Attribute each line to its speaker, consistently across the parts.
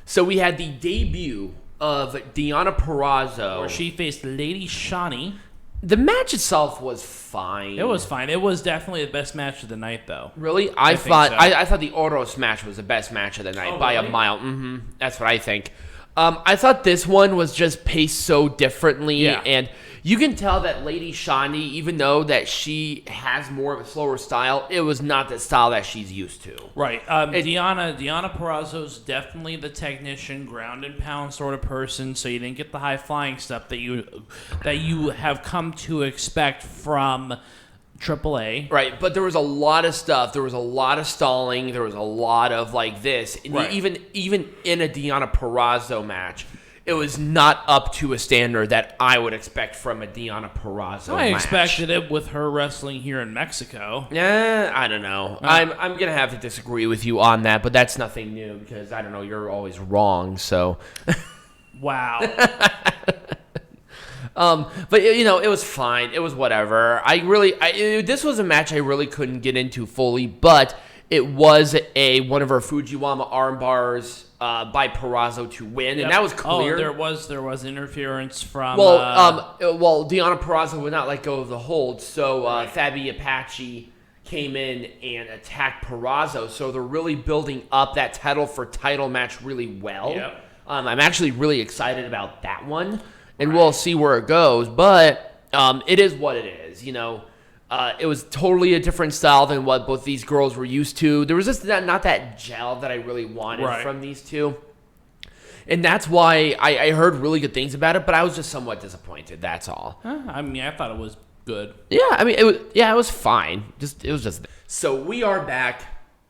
Speaker 1: So we had the debut of Deonna Purrazzo.
Speaker 2: Where she faced Lady Shani.
Speaker 1: The match itself was fine.
Speaker 2: It was fine. It was definitely the best match of the night, though.
Speaker 1: Really? I thought the Oros match was the best match of the night by
Speaker 2: really?
Speaker 1: a mile. Mm-hmm. That's what I think. I thought this one was just paced so differently, and you can tell that Lady Shani, even though that she has more of a slower style, it was not the style that she's used to.
Speaker 2: Right. Deonna Purrazzo's definitely the technician, ground and pound sort of person, so you didn't get the high flying stuff that you have come to expect from AAA.
Speaker 1: Right, but there was a lot of stuff. There was a lot of stalling. There was a lot of like this.
Speaker 2: Right.
Speaker 1: Even in a Deonna Purrazzo match, it was not up to a standard that I would expect from a Deonna Purrazzo match.
Speaker 2: I expected it with her wrestling here in Mexico.
Speaker 1: Yeah, I don't know. I'm gonna have to disagree with you on that, but that's nothing new because I don't know. You're always wrong. So,
Speaker 2: wow.
Speaker 1: But it was fine. It was whatever. This was a match I really couldn't get into fully, but it was one of our Fujiwara arm bars by Purrazzo to win, and that was clear.
Speaker 2: Oh, there was interference from.
Speaker 1: Deonna Purrazzo would not let go of the hold, so Faby Apache came in and attacked Purrazzo. So they're really building up that title match really well.
Speaker 2: Yep.
Speaker 1: I'm actually really excited about that one. And we'll see where it goes, but it is what it is, It was totally a different style than what both these girls were used to. There was just not that gel that I really wanted from these two. And that's why I heard really good things about it, but I was just somewhat disappointed, that's all.
Speaker 2: I thought it was good.
Speaker 1: Yeah, it was fine. It was just... So we are back.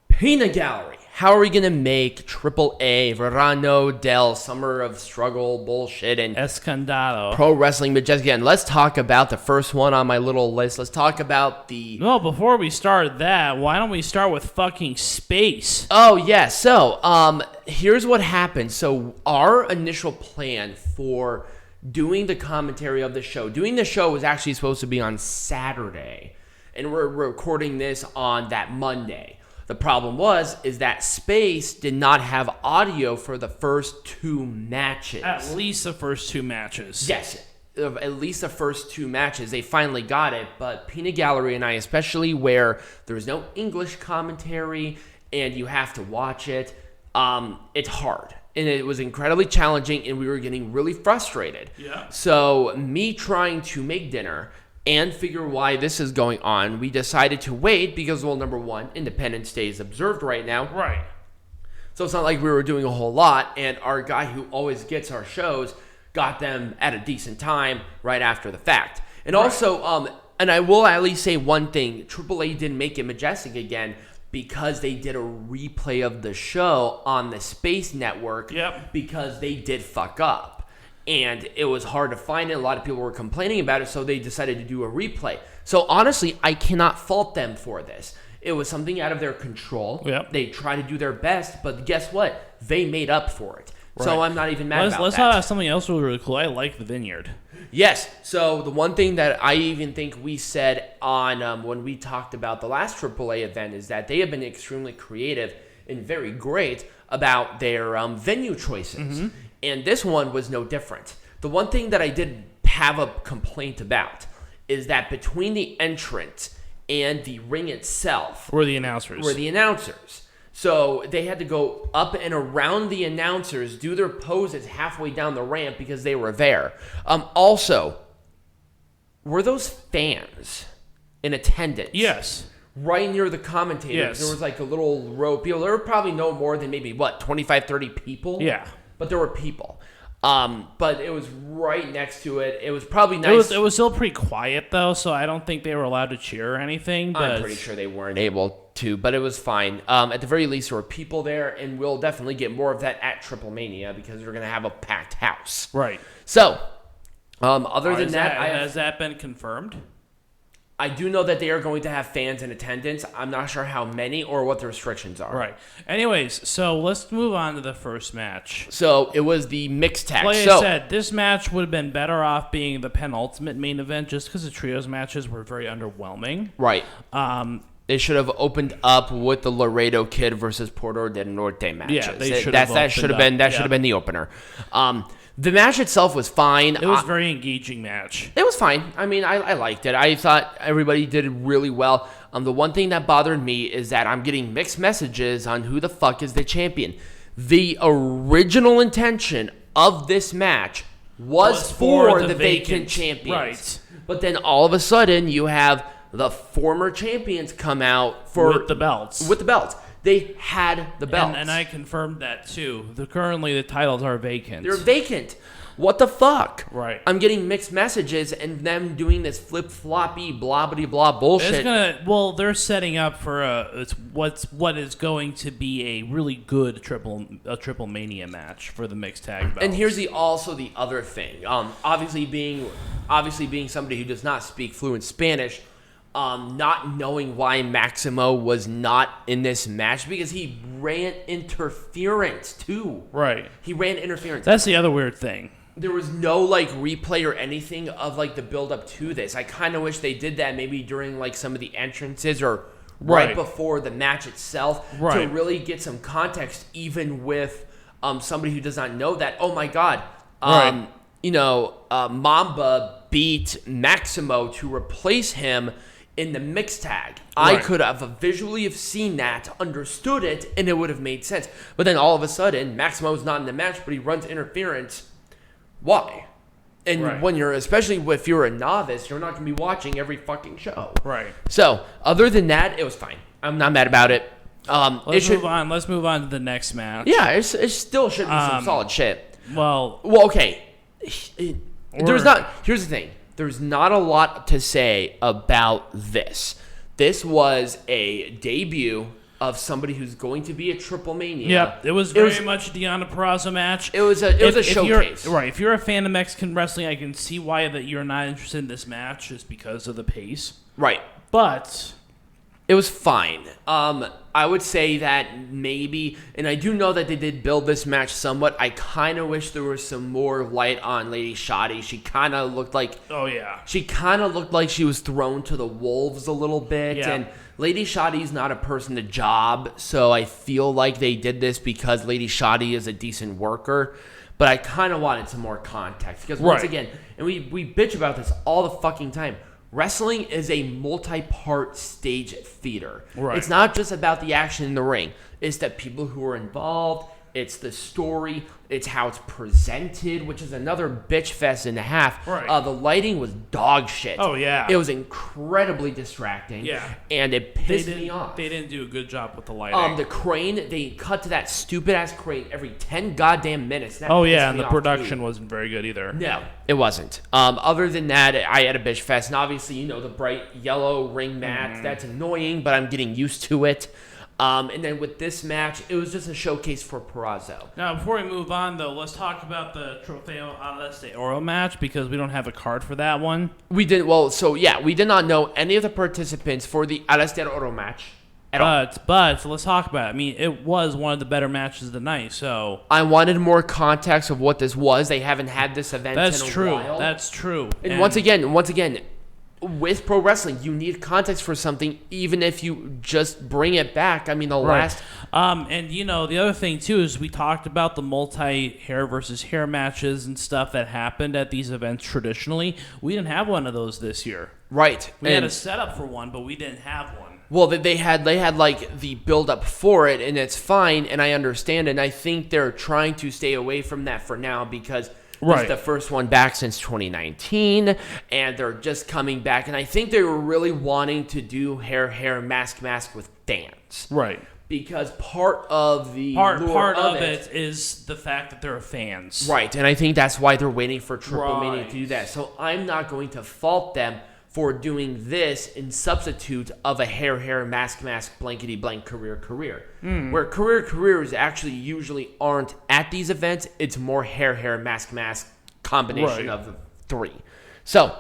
Speaker 1: Peanut Gallery. How are we going to make AAA Verano del Summer of Struggle bullshit and
Speaker 2: Escandalo
Speaker 1: pro wrestling? But just again, let's talk about the first one on my little list. Let's talk about the...
Speaker 2: Well, before we start that, why don't we start with fucking space?
Speaker 1: Oh, yeah. So, here's what happened. So, our initial plan for doing the commentary of the show. Doing the show was actually supposed to be on Saturday. And we're recording this on that Monday. The problem is that Space did not have audio for the first two matches.
Speaker 2: At least the first two matches.
Speaker 1: Yes, at least the first two matches. They finally got it, but Peanut Gallery and I, especially where there's no English commentary and you have to watch it, it's hard. And it was incredibly challenging, and we were getting really frustrated.
Speaker 2: Yeah.
Speaker 1: So me trying to make dinner and figure why this is going on, we decided to wait because, well, number one, Independence Day is observed right now.
Speaker 2: Right.
Speaker 1: So it's not like we were doing a whole lot, and our guy who always gets our shows got them at a decent time right after the fact. And also, and I will at least say one thing, AAA didn't make it Majestic again because they did a replay of the show on the Space Network because they did fuck up. And it was hard to find it. A lot of people were complaining about it, so they decided to do a replay. So honestly, I cannot fault them for this. It was something out of their control.
Speaker 2: Yep.
Speaker 1: They tried to do their best, but guess what? They made up for it. Right. So I'm not even mad about
Speaker 2: let's
Speaker 1: that.
Speaker 2: talk about something else really cool. I like the Vineyard.
Speaker 1: Yes. So the one thing that I even think we said on when we talked about the last AAA event is that they have been extremely creative and very great about their venue choices. Mm-hmm. And this one was no different. The one thing that I did have a complaint about is that between the entrance and the ring itself
Speaker 2: were the announcers.
Speaker 1: So they had to go up and around the announcers, do their poses halfway down the ramp because they were there. Also, were those fans in attendance?
Speaker 2: Yes.
Speaker 1: Right near the commentators.
Speaker 2: Yes.
Speaker 1: There was like a little row of people. There were probably no more than maybe, 25, 30 people?
Speaker 2: Yeah.
Speaker 1: But there were people. But it was right next to it. It was probably nice.
Speaker 2: It was still pretty quiet, though, so I don't think they were allowed to cheer or anything. But
Speaker 1: I'm pretty sure they weren't able to, but it was fine. At the very least, there were people there, and we'll definitely get more of that at Triple Mania because we're going to have a packed house.
Speaker 2: Right.
Speaker 1: So, other than that,
Speaker 2: has that been confirmed?
Speaker 1: I do know that they are going to have fans in attendance. I'm not sure how many or what the restrictions are.
Speaker 2: Right. Anyways, so let's move on to the first match.
Speaker 1: So it was the mixed tag.
Speaker 2: Like I said, this match would have been better off being the penultimate main event just because the trios matches were very underwhelming.
Speaker 1: Right. They should have opened up with the Laredo Kid versus Puerto del Norte matches.
Speaker 2: Yeah, they should
Speaker 1: that should have been the opener. The match itself was fine.
Speaker 2: It was a very engaging match.
Speaker 1: It was fine. I mean, I liked it. I thought everybody did really well. The one thing that bothered me is that I'm getting mixed messages on who the fuck is the champion. The original intention of this match was for the vacant champions.
Speaker 2: Right.
Speaker 1: But then all of a sudden, you have the former champions come out
Speaker 2: with the belts.
Speaker 1: They had the belts.
Speaker 2: And I confirmed that too. Currently, the titles are vacant.
Speaker 1: They're vacant. What the fuck?
Speaker 2: Right.
Speaker 1: I'm getting mixed messages and them doing this flip-floppy, blah-blah-blah bullshit.
Speaker 2: They're setting up for what is going to be a really good triple mania match for the mixed tag belts.
Speaker 1: And here's also the other thing. Obviously being somebody who does not speak fluent Spanish, not knowing why Maximo was not in this match because he ran interference too.
Speaker 2: Right.
Speaker 1: He ran interference.
Speaker 2: That's the other weird thing.
Speaker 1: There was no replay or anything of the build up to this. I kind of wish they did that maybe during some of the entrances or right before the match itself to really get some context, even with somebody who does not know that. Oh my God, Mamba beat Maximo to replace him in the mixed tag. I could have visually seen that, understood it, and it would have made sense. But then all of a sudden, Maximo's not in the match, but he runs interference. Why? And when especially if you're a novice, you're not going to be watching every fucking show.
Speaker 2: Right.
Speaker 1: So, other than that, it was fine. I'm not mad about it.
Speaker 2: Let's move on. Let's move on to the next match.
Speaker 1: Yeah, it still should be some solid shit.
Speaker 2: Well,
Speaker 1: okay. Here's the thing. There's not a lot to say about this. This was a debut of somebody who's going to be a Triple Mania.
Speaker 2: Yep, it was very much a Deonna Purrazzo match.
Speaker 1: It was a showcase.
Speaker 2: If you're a fan of Mexican wrestling, I can see why that you're not interested in this match just because of the pace.
Speaker 1: Right.
Speaker 2: But
Speaker 1: it was fine. I would say that maybe, and I do know that they did build this match somewhat. I kind of wish there was some more light on Lady Shani. She kind of looked like...
Speaker 2: Oh, yeah.
Speaker 1: She kind of looked like she was thrown to the wolves a little bit. Yeah. And Lady Shani's not a person to job, so I feel like they did this because Lady Shani is a decent worker. But I kind of wanted some more context. Because once again, and we bitch about this all the fucking time, wrestling is a multi-part stage theater. Right. It's not just about the action in the ring. It's the people who are involved. It's the story. It's how it's presented, which is another bitch fest and a half.
Speaker 2: Right.
Speaker 1: The lighting was dog shit.
Speaker 2: Oh, yeah.
Speaker 1: It was incredibly distracting.
Speaker 2: Yeah.
Speaker 1: And it pissed me off.
Speaker 2: They didn't do a good job with the lighting.
Speaker 1: The crane, they cut to that stupid-ass crane every 10 goddamn minutes. That
Speaker 2: and the production wasn't very good either.
Speaker 1: No, it wasn't. Other than that, I had a bitch fest. And obviously, the bright yellow ring mat. That's annoying, but I'm getting used to it. And then with this match, it was just a showcase for Purrazzo.
Speaker 2: Now, before we move on, though, let's talk about the Trofeo Arez de Oro match because we don't have a card for that one.
Speaker 1: We did we did not know any of the participants for the Arez de Oro match at all.
Speaker 2: But let's talk about it. I mean, it was one of the better matches of the night, so...
Speaker 1: I wanted more context of what this was. They haven't had this event in a while.
Speaker 2: That's true.
Speaker 1: And once again... With pro wrestling, you need context for something, even if you just bring it back. I mean, last...
Speaker 2: And, the other thing, too, is we talked about the multi-hair versus hair matches and stuff that happened at these events traditionally. We didn't have one of those this year.
Speaker 1: Right.
Speaker 2: We had a setup for one, but we didn't have one.
Speaker 1: Well, they had the build-up for it, and it's fine, and I understand, and I think they're trying to stay away from that for now because... It's the first one back since 2019, and they're just coming back. And I think they were really wanting to do hair, mask with fans.
Speaker 2: Right.
Speaker 1: Because part of the
Speaker 2: part of it is the fact that there are fans.
Speaker 1: Right, and I think that's why they're waiting for Triple Mania to do that. So I'm not going to fault them for doing this in substitute of a hair, mask, blankety blank, career. Where careers actually usually aren't at these events. It's more hair, mask combination of the three. So,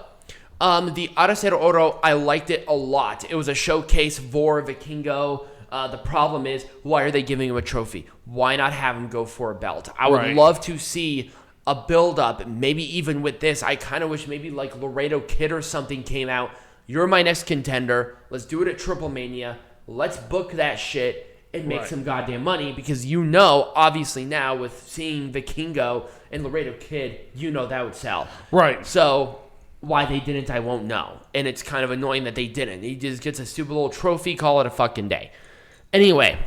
Speaker 1: the Arez de Oro, I liked it a lot. It was a showcase for Vikingo. The problem is, why are they giving him a trophy? Why not have him go for a belt? I would love to see a build-up, maybe even with this. I kind of wish maybe like Laredo Kid or something came out. You're my next contender. Let's do it at Triple Mania. let's book that shit and make
Speaker 2: Right.
Speaker 1: some goddamn money, because obviously now with seeing Vikingo and Laredo Kid, that would sell.
Speaker 2: Right.
Speaker 1: So why they didn't, I won't know. And it's kind of annoying that they didn't. He just gets a stupid little trophy, call it a fucking day. Anyway,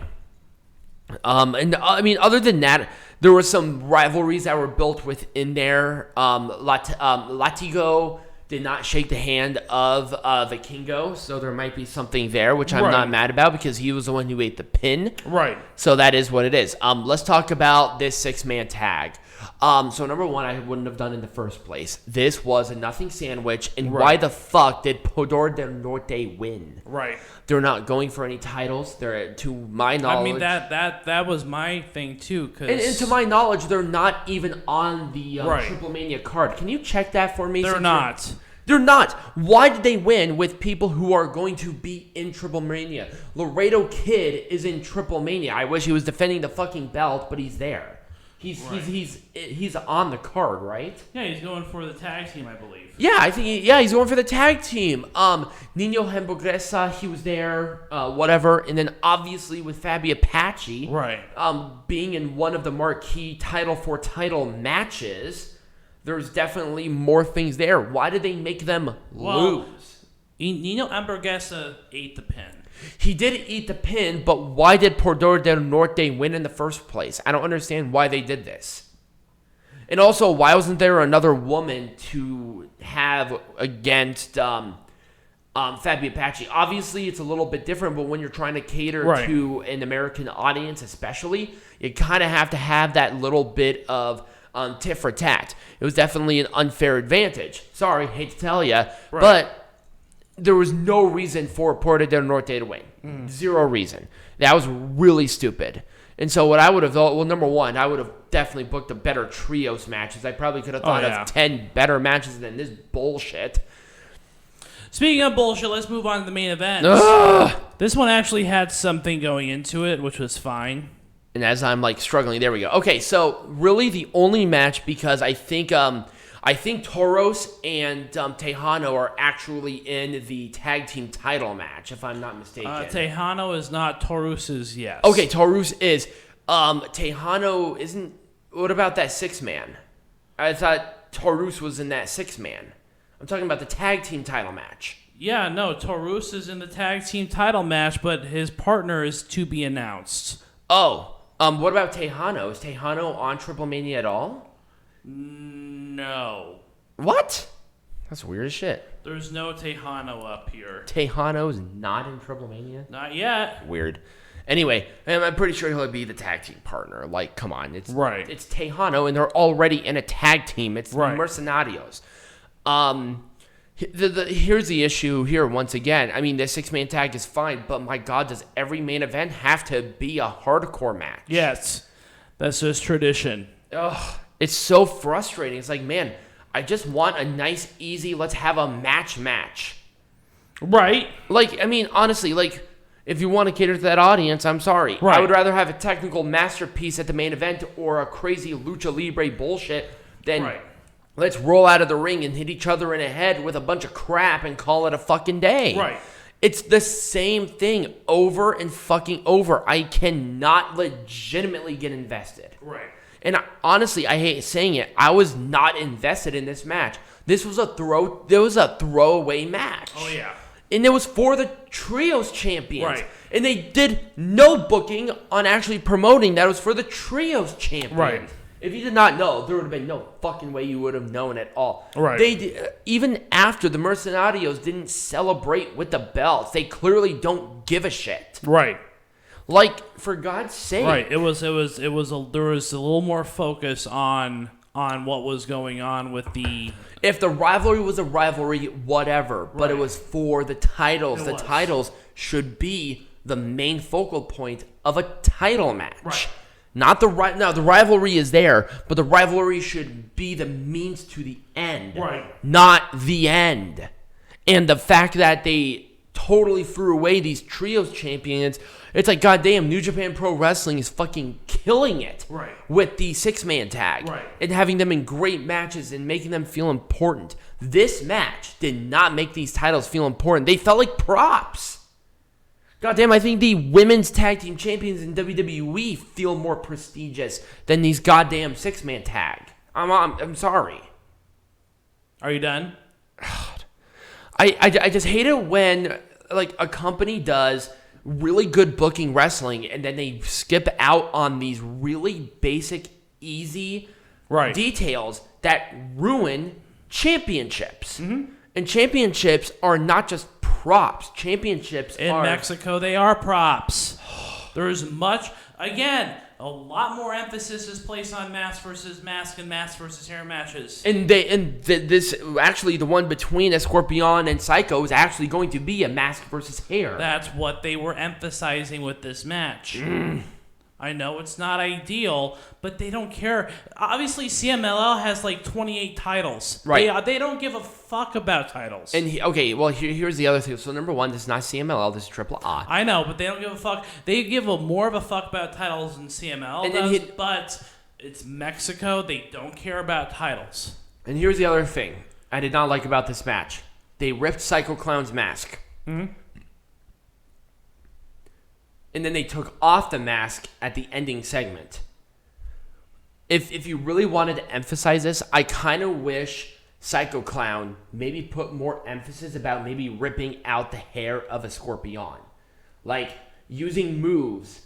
Speaker 1: and I mean, other than that, there were some rivalries that were built within there. Latigo did not shake the hand of Vikingo, so there might be something there, which I'm not mad about, because he was the one who ate the pin.
Speaker 2: Right.
Speaker 1: So that is what it is. Let's talk about this 6-man tag. So number one, I wouldn't have done in the first place. This was a nothing sandwich, and why the fuck did Poder del Norte win?
Speaker 2: Right.
Speaker 1: They're not going for any titles. They're, to my knowledge,
Speaker 2: I mean, that was my thing too.
Speaker 1: And to my knowledge, they're not even on the Triple Mania card. Can you check that for me?
Speaker 2: They're not.
Speaker 1: They're not. Why did they win with people who are going to be in Triple Mania? Laredo Kid is in Triple Mania. I wish he was defending the fucking belt, but he's there. He's on the card, right?
Speaker 2: Yeah, he's going for the tag team, I believe.
Speaker 1: Yeah, I think he's going for the tag team. Niño Hamburguesa, he was there, whatever, and then obviously with Faby Apache,
Speaker 2: right?
Speaker 1: Being in one of the marquee title for title matches, there's definitely more things there. Why did they make them lose?
Speaker 2: Niño Hamburguesa ate the pin.
Speaker 1: He did eat the pin, but why did Poder del Norte win in the first place? I don't understand why they did this. And also, why wasn't there another woman to have against Faby Apache? Obviously, it's a little bit different, but when you're trying to cater to an American audience especially, you kind of have to have that little bit of tit for tat. It was definitely an unfair advantage. Sorry, hate to tell you, but there was no reason for Poder del Norte to win. Zero reason. That was really stupid. And so what I would have thought, well, number one, I would have definitely booked a better trios matches. I probably could have thought of 10 better matches than this bullshit.
Speaker 2: Speaking of bullshit, let's move on to the main event. This one actually had something going into it, which was fine.
Speaker 1: And as I'm struggling, there we go. Okay, so really the only match, because I think Taurus and Texano are actually in the tag team title match, if I'm not mistaken.
Speaker 2: Texano is not. Taurus is, yes.
Speaker 1: Okay, Taurus is. Texano isn't. What about that 6-man? I thought Taurus was in that 6-man. I'm talking about the tag team title match.
Speaker 2: Yeah, no, Taurus is in the tag team title match, but his partner is to be announced.
Speaker 1: Oh, what about Texano? Is Texano on Triple Mania at all?
Speaker 2: No.
Speaker 1: What? That's weird as shit.
Speaker 2: There's no Texano up here.
Speaker 1: Texano's not in Triple Mania?
Speaker 2: Not yet.
Speaker 1: Weird. Anyway, I'm pretty sure he'll be the tag team partner. Come on. It's Texano, and they're already in a tag team. It's the Mercenarios. Here's the issue here once again. I mean, the 6-man tag is fine, but my God, does every main event have to be a hardcore match?
Speaker 2: Yes. That's just tradition.
Speaker 1: Ugh. It's so frustrating. It's man, I just want a nice, easy, let's have a match.
Speaker 2: Right.
Speaker 1: I mean, honestly, if you want to cater to that audience, I'm sorry.
Speaker 2: Right.
Speaker 1: I would rather have a technical masterpiece at the main event or a crazy lucha libre bullshit than let's roll out of the ring and hit each other in the head with a bunch of crap and call it a fucking day.
Speaker 2: Right.
Speaker 1: It's the same thing over and fucking over. I cannot legitimately get invested.
Speaker 2: Right.
Speaker 1: And honestly, I hate saying it, I was not invested in this match. This was a throwaway match.
Speaker 2: Oh, yeah.
Speaker 1: And it was for the Trios champions.
Speaker 2: Right.
Speaker 1: And they did no booking on actually promoting that it was for the Trios champions.
Speaker 2: Right.
Speaker 1: If you did not know, there would have been no fucking way you would have known at all.
Speaker 2: Right.
Speaker 1: They did, even after the Mercenarios didn't celebrate with the belts, they clearly don't give a shit.
Speaker 2: Right.
Speaker 1: For God's sake.
Speaker 2: Right. There was a little more focus on what was going on with the.
Speaker 1: If the rivalry was a rivalry, whatever, but it was for the titles. The titles should be the main focal point of a title match.
Speaker 2: Right.
Speaker 1: Not now the rivalry is there, but the rivalry should be the means to the end.
Speaker 2: Right.
Speaker 1: Not the end. And the fact that they totally threw away these trios champions, it's goddamn, New Japan Pro Wrestling is fucking killing it with the 6-man tag and having them in great matches and making them feel important. This match did not make these titles feel important. They felt like props. Goddamn, I think the women's tag team champions in WWE feel more prestigious than these goddamn 6-man tag. I'm sorry.
Speaker 2: Are you done?
Speaker 1: I just hate it when like a company does really good booking wrestling and then they skip out on these really basic, easy details that ruin championships. Mm-hmm. And championships are not just props. Championships
Speaker 2: in Mexico, they are props. There's a lot more emphasis is placed on mask versus mask and mask versus hair matches.
Speaker 1: And this actually the one between Escorpion and Psycho is actually going to be a mask versus hair.
Speaker 2: That's what they were emphasizing with this match. I know it's not ideal, but they don't care. Obviously, CMLL has like 28 titles.
Speaker 1: Right.
Speaker 2: They don't give a fuck about titles.
Speaker 1: And here's the other thing. So number one, this is not CMLL. This is AAA.
Speaker 2: I know, but they don't give a fuck. They give more of a fuck about titles than CMLL does. But it's Mexico. They don't care about titles.
Speaker 1: And here's the other thing I did not like about this match. They ripped Psycho Clown's mask. Mm-hmm. And then they took off the mask at the ending segment. If you really wanted to emphasize this, I kind of wish Psycho Clown maybe put more emphasis about maybe ripping out the hair of a Scorpion. Like, using moves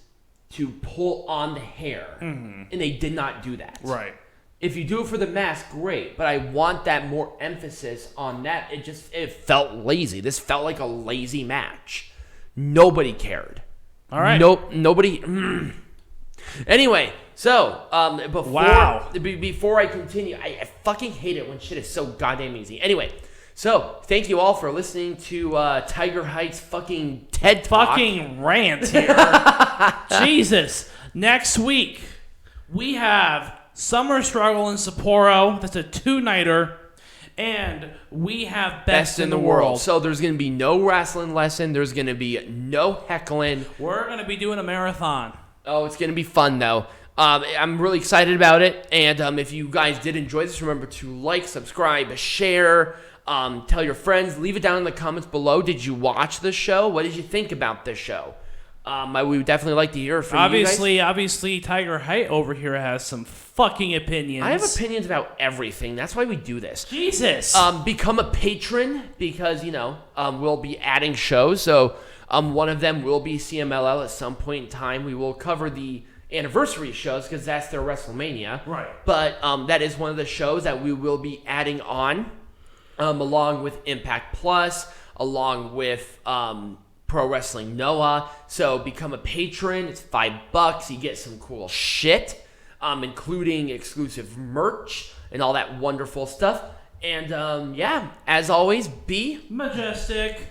Speaker 1: to pull on the hair. Mm-hmm. And they did not do that.
Speaker 2: Right.
Speaker 1: If you do it for the mask, great. But I want that more emphasis on that. It felt lazy. This felt like a lazy match. Nobody cared.
Speaker 2: All right.
Speaker 1: Nope. Nobody. Anyway, so before I continue, I fucking hate it when shit is so goddamn easy. Anyway, so thank you all for listening to Tiger Heights fucking TED Talk.
Speaker 2: Fucking rant here. Jesus. Next week we have Summer Struggle in Sapporo. That's a 2-nighter. And we have Best in the World.
Speaker 1: So there's going to be no wrestling lesson. There's going to be no heckling.
Speaker 2: We're going to be doing a marathon.
Speaker 1: Oh, it's going to be fun, though. I'm really excited about it. And if you guys did enjoy this, remember to like, subscribe, share, tell your friends. Leave it down in the comments below. Did you watch the show? What did you think about this show? We would definitely like to hear from you guys.
Speaker 2: Obviously, Tiger Height over here has some fucking opinions.
Speaker 1: I have opinions about everything. That's why we do this.
Speaker 2: Jesus.
Speaker 1: Become a patron because, we'll be adding shows. So one of them will be CMLL at some point in time. We will cover the anniversary shows because that's their WrestleMania.
Speaker 2: Right.
Speaker 1: But that is one of the shows that we will be adding on along with Impact Plus, along with Pro Wrestling Noah. So become a patron. It's $5. You get some cool shit, including exclusive merch and all that wonderful stuff. And as always, be
Speaker 2: majestic.